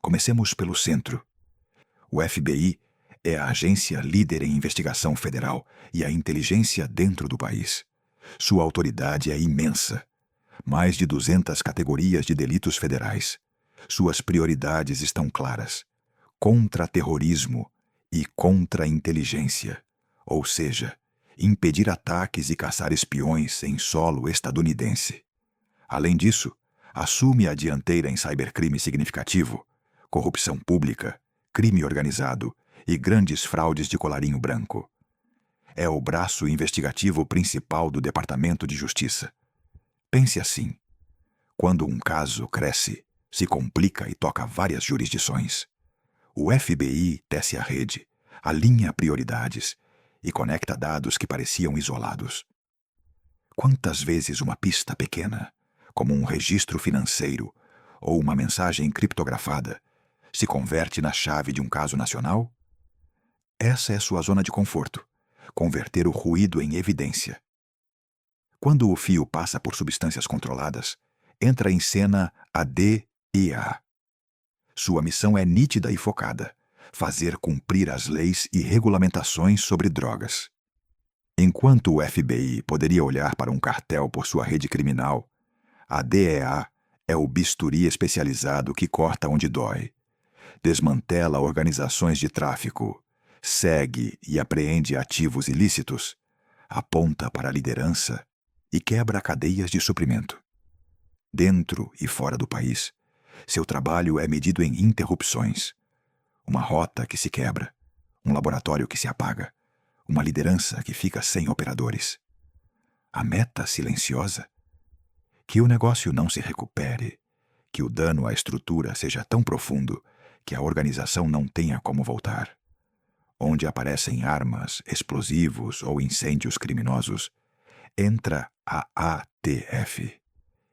Comecemos pelo centro. O FBI é a agência líder em investigação federal e a inteligência dentro do país. Sua autoridade é imensa. Mais de 200 categorias de delitos federais. Suas prioridades estão claras: contra-terrorismo e contra-inteligência, ou seja, impedir ataques e caçar espiões em solo estadunidense. Além disso, assume a dianteira em cybercrime significativo, corrupção pública, crime organizado e grandes fraudes de colarinho branco. É o braço investigativo principal do Departamento de Justiça. Pense assim: quando um caso cresce, se complica e toca várias jurisdições, o FBI tece a rede, alinha prioridades e conecta dados que pareciam isolados. Quantas vezes uma pista pequena, como um registro financeiro ou uma mensagem criptografada, se converte na chave de um caso nacional? Essa é sua zona de conforto: converter o ruído em evidência. Quando o fio passa por substâncias controladas, entra em cena a DEA. Sua missão é nítida e focada: fazer cumprir as leis e regulamentações sobre drogas. Enquanto o FBI poderia olhar para um cartel por sua rede criminal, a DEA é o bisturi especializado que corta onde dói. Desmantela organizações de tráfico, segue e apreende ativos ilícitos, aponta para a liderança e quebra cadeias de suprimento. Dentro e fora do país, seu trabalho é medido em interrupções. Uma rota que se quebra, um laboratório que se apaga, uma liderança que fica sem operadores. A meta silenciosa? Que o negócio não se recupere, que o dano à estrutura seja tão profundo que a organização não tenha como voltar. Onde aparecem armas, explosivos ou incêndios criminosos, entra a ATF.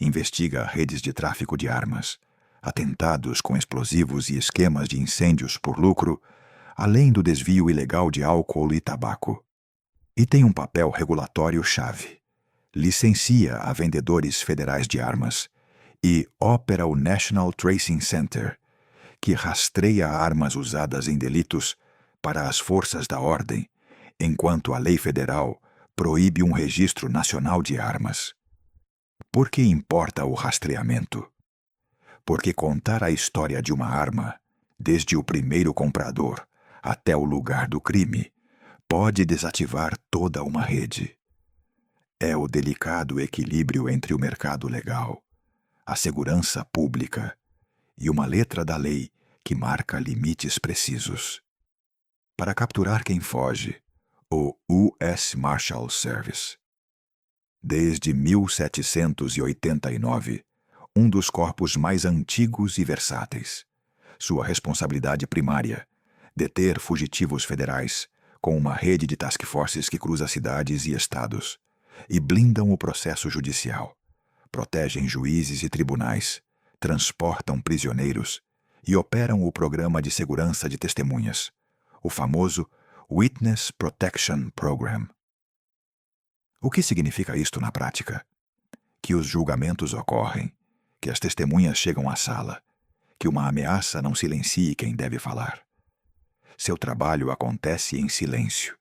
Investiga redes de tráfico de armas, atentados com explosivos e esquemas de incêndios por lucro, além do desvio ilegal de álcool e tabaco. E tem um papel regulatório-chave: licencia a vendedores federais de armas e opera o National Tracing Center, que rastreia armas usadas em delitos para as forças da ordem, enquanto a lei federal proíbe um registro nacional de armas. Por que importa o rastreamento? Porque contar a história de uma arma, desde o primeiro comprador até o lugar do crime, pode desativar toda uma rede. É o delicado equilíbrio entre o mercado legal, a segurança pública e uma letra da lei que marca limites precisos. Para capturar quem foge, o U.S. Marshal Service. Desde 1789, um dos corpos mais antigos e versáteis. Sua responsabilidade primária: deter fugitivos federais com uma rede de task forces que cruza cidades e estados e blindam o processo judicial, protegem juízes e tribunais, transportam prisioneiros e operam o programa de segurança de testemunhas, o famoso Witness Protection Program. O que significa isto na prática? Que os julgamentos ocorrem, que as testemunhas chegam à sala, que uma ameaça não silencie quem deve falar. Seu trabalho acontece em silêncio.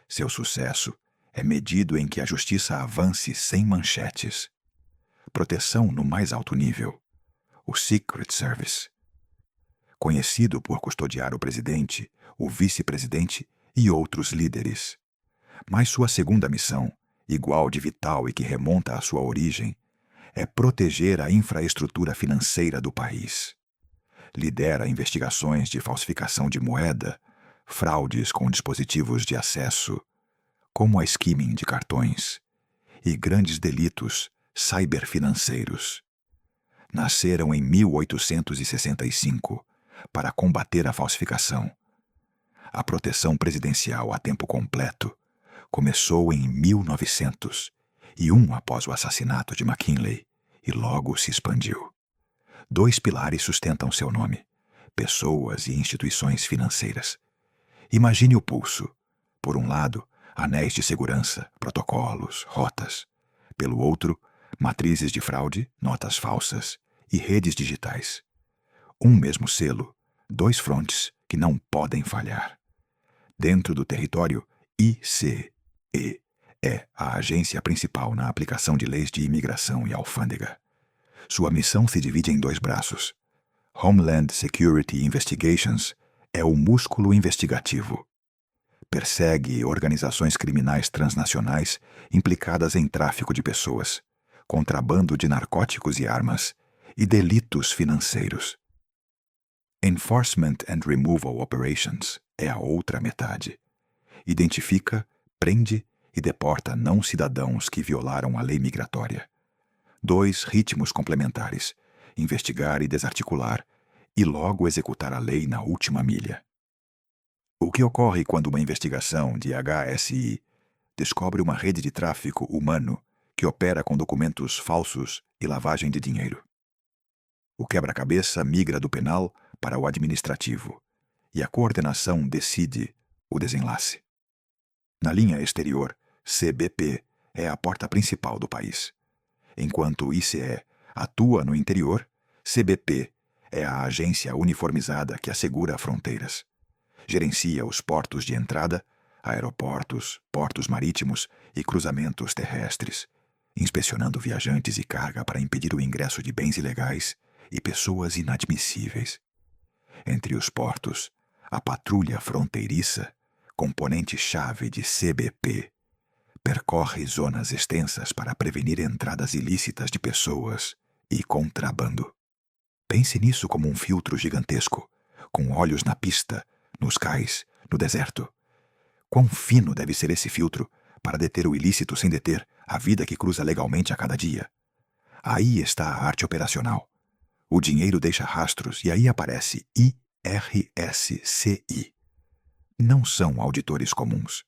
Seu sucesso é medido em que a justiça avance sem manchetes. Proteção no mais alto nível. O Secret Service. Conhecido por custodiar o presidente, o vice-presidente e outros líderes. Mas sua segunda missão, igual de vital e que remonta à sua origem, é proteger a infraestrutura financeira do país. Lidera investigações de falsificação de moeda, fraudes com dispositivos de acesso, como a skimming de cartões, e grandes delitos cyberfinanceiros. Nasceram em 1865 para combater a falsificação. A proteção presidencial a tempo completo começou em 1901 após o assassinato de McKinley e logo se expandiu. 2 pilares sustentam seu nome: pessoas e instituições financeiras. Imagine o pulso. Por um lado, anéis de segurança, protocolos, rotas. Pelo outro, matrizes de fraude, notas falsas e redes digitais. Um mesmo selo, dois frontes que não podem falhar. Dentro do território, ICE é a agência principal na aplicação de leis de imigração e alfândega. Sua missão se divide em dois braços. Homeland Security Investigations é o músculo investigativo. Persegue organizações criminais transnacionais implicadas em tráfico de pessoas, contrabando de narcóticos e armas e delitos financeiros. Enforcement and Removal Operations é a outra metade. Identifica, prende e deporta não-cidadãos que violaram a lei migratória. Dois ritmos complementares: investigar e desarticular, e logo executar a lei na última milha. O que ocorre quando uma investigação de HSI descobre uma rede de tráfico humano que opera com documentos falsos e lavagem de dinheiro? O quebra-cabeça migra do penal para o administrativo, e a coordenação decide o desenlace. Na linha exterior, CBP é a porta principal do país. Enquanto ICE atua no interior, CBP é a agência uniformizada que assegura fronteiras. Gerencia os portos de entrada, aeroportos, portos marítimos e cruzamentos terrestres, inspecionando viajantes e carga para impedir o ingresso de bens ilegais e pessoas inadmissíveis. Entre os portos, a patrulha fronteiriça, componente-chave de CBP, percorre zonas extensas para prevenir entradas ilícitas de pessoas e contrabando. Pense nisso como um filtro gigantesco, com olhos na pista, nos cais, no deserto. Quão fino deve ser esse filtro para deter o ilícito sem deter a vida que cruza legalmente a cada dia? Aí está a arte operacional. O dinheiro deixa rastros e aí aparece IRSCI. Não são auditores comuns.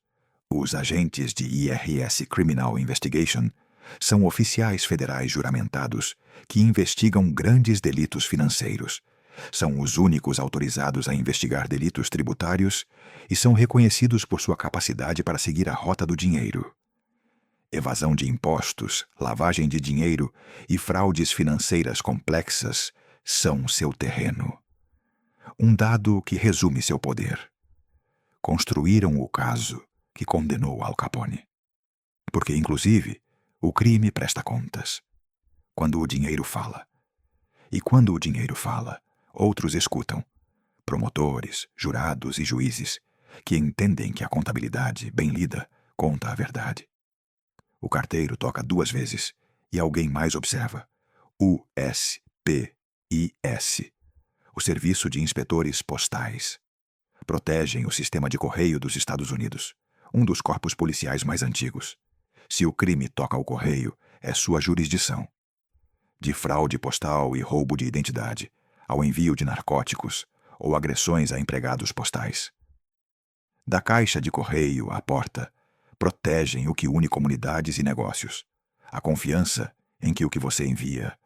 Os agentes de IRS Criminal Investigation são oficiais federais juramentados que investigam grandes delitos financeiros. São os únicos autorizados a investigar delitos tributários e são reconhecidos por sua capacidade para seguir a rota do dinheiro. Evasão de impostos, lavagem de dinheiro e fraudes financeiras complexas são seu terreno. Um dado que resume seu poder. Construíram o caso que condenou Al Capone. Porque, inclusive, o crime presta contas. Quando o dinheiro fala. E quando o dinheiro fala, outros escutam. Promotores, jurados e juízes, que entendem que a contabilidade, bem lida, conta a verdade. O carteiro toca 2 vezes e alguém mais observa. USPIS, o Serviço de Inspetores Postais. Protegem o sistema de correio dos Estados Unidos, um dos corpos policiais mais antigos. Se o crime toca ao correio, é sua jurisdição. De fraude postal e roubo de identidade, ao envio de narcóticos ou agressões a empregados postais. Da caixa de correio à porta, protegem o que une comunidades e negócios. A confiança em que o que você envia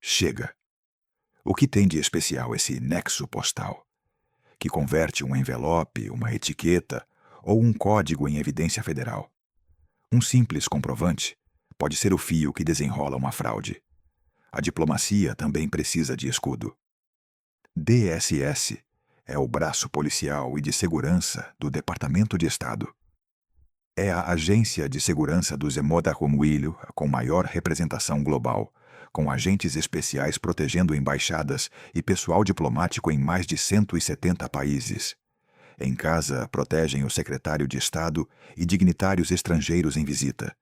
chega. O que tem de especial esse nexo postal? Que converte um envelope, uma etiqueta ou um código em evidência federal. Um simples comprovante pode ser o fio que desenrola uma fraude. A diplomacia também precisa de escudo. DSS é o braço policial e de segurança do Departamento de Estado. É a agência de segurança do Zemmour-Willo com maior representação global, com agentes especiais protegendo embaixadas e pessoal diplomático em mais de 170 países. Em casa, protegem o secretário de Estado e dignitários estrangeiros em visita.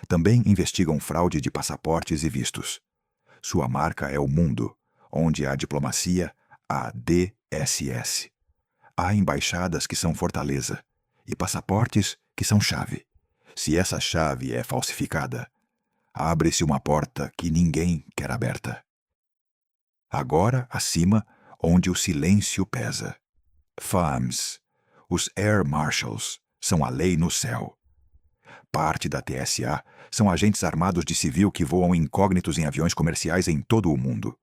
Também investigam fraude de passaportes e vistos. Sua marca é o mundo, onde há diplomacia, há DSS. Há embaixadas que são fortaleza e passaportes que são chave. Se essa chave é falsificada, abre-se uma porta que ninguém quer aberta. Agora, acima, onde o silêncio pesa. FAMS, os Air Marshals, são a lei no céu. Parte da TSA são agentes armados de civil que voam incógnitos em aviões comerciais em todo o mundo.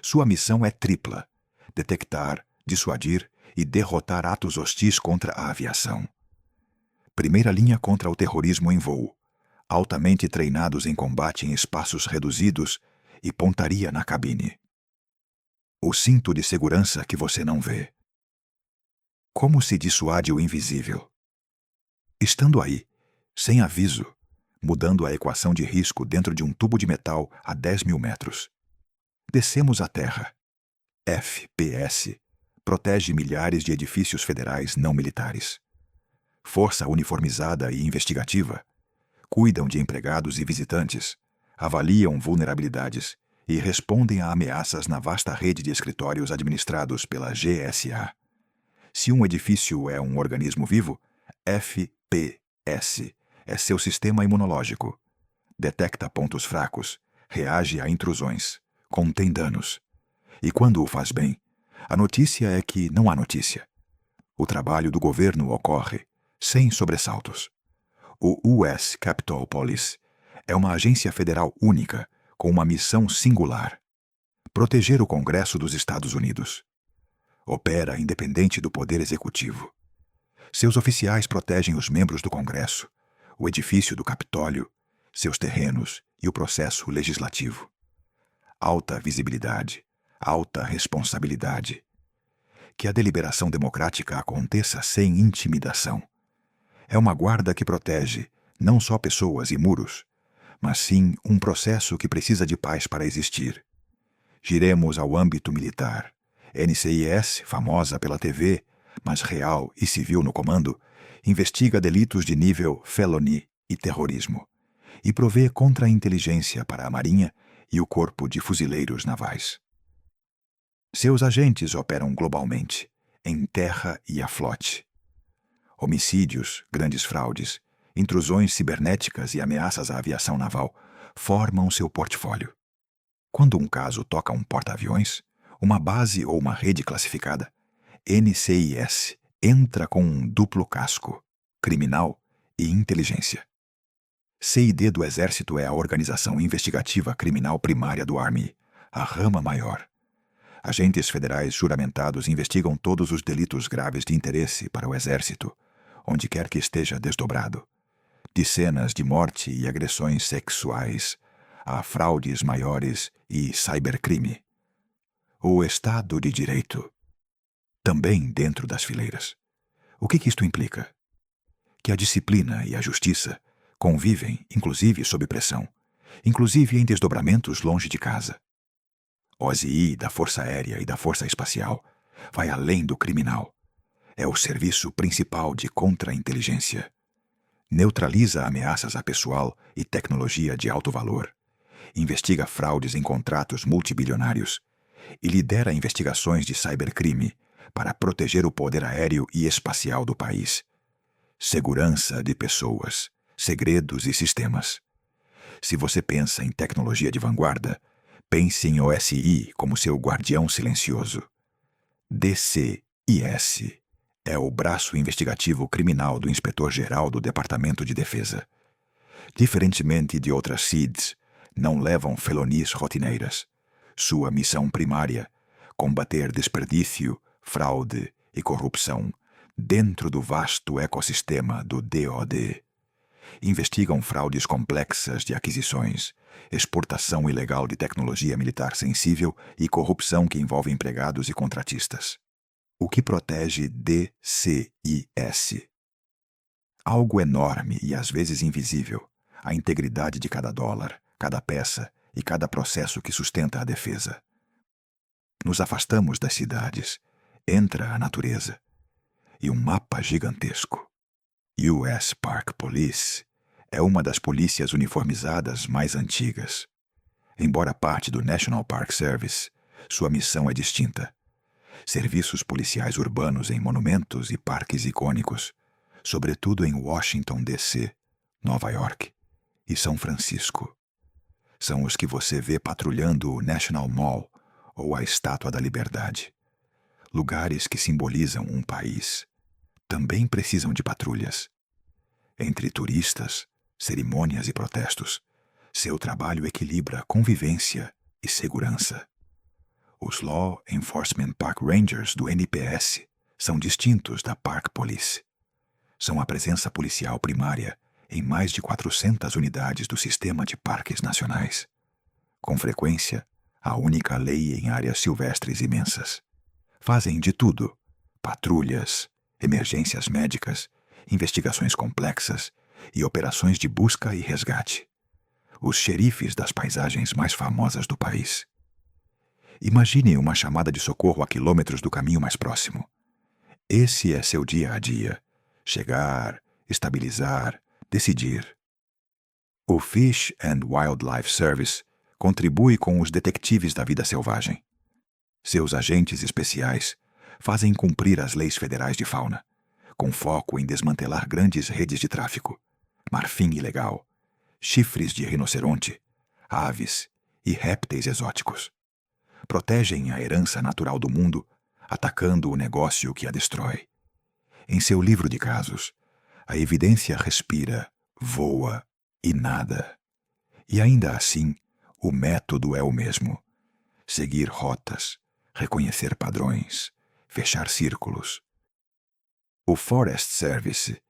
Sua missão é tripla: detectar, dissuadir e derrotar atos hostis contra a aviação. Primeira linha contra o terrorismo em voo, altamente treinados em combate em espaços reduzidos e pontaria na cabine. O cinto de segurança que você não vê. Como se dissuade o invisível? Estando aí, sem aviso, mudando a equação de risco dentro de um tubo de metal a 10.000 metros. Descemos à terra. FPS protege milhares de edifícios federais não militares. Força uniformizada e investigativa cuidam de empregados e visitantes, avaliam vulnerabilidades e respondem a ameaças na vasta rede de escritórios administrados pela GSA. Se um edifício é um organismo vivo, FPS é seu sistema imunológico. Detecta pontos fracos, reage a intrusões, contém danos. E quando o faz bem, a notícia é que não há notícia. O trabalho do governo ocorre sem sobressaltos. O US Capitol Police é uma agência federal única com uma missão singular: proteger o Congresso dos Estados Unidos. Opera independente do poder executivo. Seus oficiais protegem os membros do Congresso, o edifício do Capitólio, seus terrenos e o processo legislativo. Alta visibilidade, alta responsabilidade. Que a deliberação democrática aconteça sem intimidação. É uma guarda que protege não só pessoas e muros, mas sim um processo que precisa de paz para existir. Giremos ao âmbito militar. NCIS, famosa pela TV, mas real e civil no comando, investiga delitos de nível felony e terrorismo e provê contra-inteligência para a Marinha e o Corpo de Fuzileiros Navais. Seus agentes operam globalmente, em terra e a flote. Homicídios, grandes fraudes, intrusões cibernéticas e ameaças à aviação naval formam seu portfólio. Quando um caso toca um porta-aviões, uma base ou uma rede classificada, NCIS entra com um duplo casco, criminal e inteligência. CID do Exército é a organização investigativa criminal primária do Army, a rama maior. Agentes federais juramentados investigam todos os delitos graves de interesse para o Exército, onde quer que esteja desdobrado. De cenas de morte e agressões sexuais, a fraudes maiores e cybercrime. O Estado de Direito. Também dentro das fileiras. O que isto implica? Que a disciplina e a justiça convivem, inclusive sob pressão, inclusive em desdobramentos longe de casa. OSI da Força Aérea e da Força Espacial vai além do criminal. É o serviço principal de contra-inteligência. Neutraliza ameaças a pessoal e tecnologia de alto valor. Investiga fraudes em contratos multibilionários e lidera investigações de cybercrime para proteger o poder aéreo e espacial do país. Segurança de pessoas, segredos e sistemas. Se você pensa em tecnologia de vanguarda, pense em OSI como seu guardião silencioso. DCIS é o braço investigativo criminal do Inspetor-Geral do Departamento de Defesa. Diferentemente de outras CIDs, não levam felonias rotineiras. Sua missão primária: combater desperdício, fraude e corrupção dentro do vasto ecossistema do DoD. Investigam fraudes complexas de aquisições, exportação ilegal de tecnologia militar sensível e corrupção que envolve empregados e contratistas. O que protege DCIS? Algo enorme e às vezes invisível, a integridade de cada dólar, cada peça e cada processo que sustenta a defesa. Nos afastamos das cidades, entra a natureza e um mapa gigantesco. US Park Police é uma das polícias uniformizadas mais antigas. Embora parte do National Park Service, sua missão é distinta. Serviços policiais urbanos em monumentos e parques icônicos, sobretudo em Washington, D.C., Nova York e São Francisco. São os que você vê patrulhando o National Mall ou a Estátua da Liberdade. Lugares que simbolizam um país. Também precisam de patrulhas. Entre turistas, cerimônias e protestos, seu trabalho equilibra convivência e segurança. Os Law Enforcement Park Rangers do NPS são distintos da Park Police. São a presença policial primária em mais de 400 unidades do sistema de parques nacionais. Com frequência, a única lei em áreas silvestres imensas. Fazem de tudo: patrulhas, emergências médicas, investigações complexas e operações de busca e resgate. Os xerifes das paisagens mais famosas do país. Imagine uma chamada de socorro a quilômetros do caminho mais próximo. Esse é seu dia a dia: chegar, estabilizar, decidir. O Fish and Wildlife Service contribui com os detetives da vida selvagem. Seus agentes especiais fazem cumprir as leis federais de fauna, com foco em desmantelar grandes redes de tráfico, marfim ilegal, chifres de rinoceronte, aves e répteis exóticos. Protegem a herança natural do mundo, atacando o negócio que a destrói. Em seu livro de casos, a evidência respira, voa e nada. E ainda assim, o método é o mesmo: seguir rotas, reconhecer padrões, fechar círculos. O Forest Service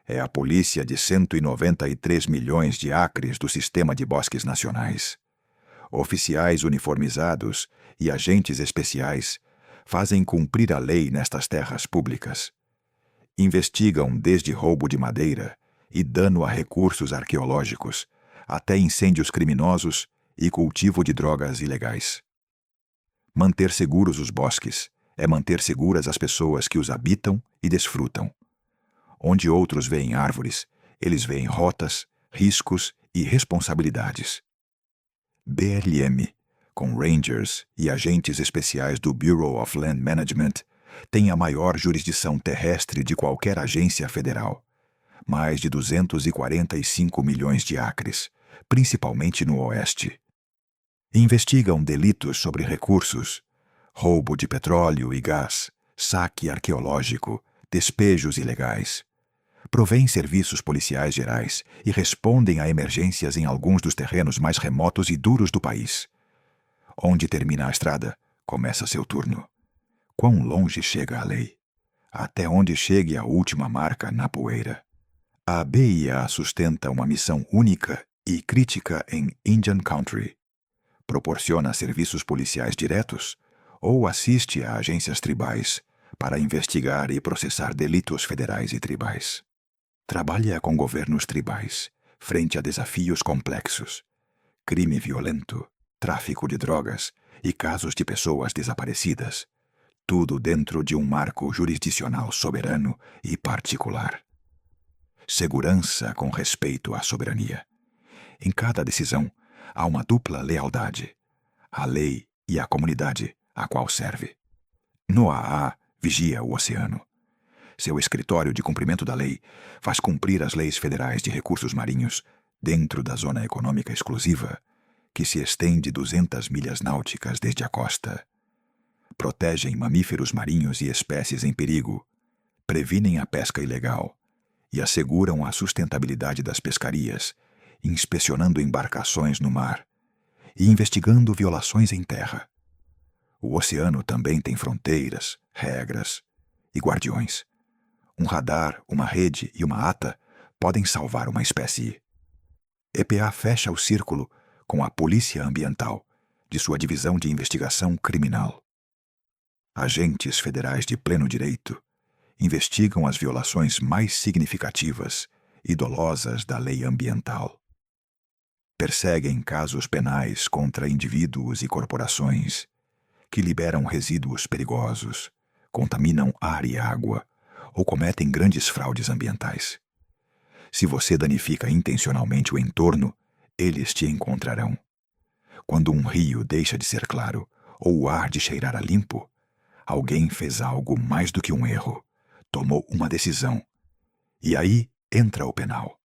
é a polícia de 193 milhões de acres do Sistema de Bosques Nacionais. Oficiais uniformizados e agentes especiais fazem cumprir a lei nestas terras públicas. Investigam desde roubo de madeira e dano a recursos arqueológicos, até incêndios criminosos e cultivo de drogas ilegais. Manter seguros os bosques é manter seguras as pessoas que os habitam e desfrutam. Onde outros veem árvores, eles veem rotas, riscos e responsabilidades. BLM, com rangers e agentes especiais do Bureau of Land Management, tem a maior jurisdição terrestre de qualquer agência federal. Mais de 245 milhões de acres, principalmente no Oeste. Investigam delitos sobre recursos, roubo de petróleo e gás, saque arqueológico, despejos ilegais. Provêm serviços policiais gerais e respondem a emergências em alguns dos terrenos mais remotos e duros do país. Onde termina a estrada, começa seu turno. Quão longe chega a lei? Até onde chegue a última marca na poeira. A BIA sustenta uma missão única e crítica em Indian Country. Proporciona serviços policiais diretos ou assiste a agências tribais para investigar e processar delitos federais e tribais. Trabalha com governos tribais, frente a desafios complexos: crime violento, tráfico de drogas e casos de pessoas desaparecidas. Tudo dentro de um marco jurisdicional soberano e particular. Segurança com respeito à soberania. Em cada decisão, há uma dupla lealdade: à lei e à comunidade a qual serve. NOAA vigia o oceano. Seu escritório de cumprimento da lei faz cumprir as leis federais de recursos marinhos dentro da zona econômica exclusiva, que se estende 200 milhas náuticas desde a costa. Protegem mamíferos marinhos e espécies em perigo, previnem a pesca ilegal e asseguram a sustentabilidade das pescarias, inspecionando embarcações no mar e investigando violações em terra. O oceano também tem fronteiras, regras e guardiões. Um radar, uma rede e uma ata podem salvar uma espécie. EPA fecha o círculo com a Polícia Ambiental, de sua divisão de investigação criminal. Agentes federais de pleno direito investigam as violações mais significativas e dolosas da lei ambiental. Perseguem casos penais contra indivíduos e corporações que liberam resíduos perigosos, contaminam ar e água ou cometem grandes fraudes ambientais. Se você danifica intencionalmente o entorno, eles te encontrarão. Quando um rio deixa de ser claro ou o ar de cheirar a limpo, alguém fez algo mais do que um erro, tomou uma decisão. E aí entra o penal.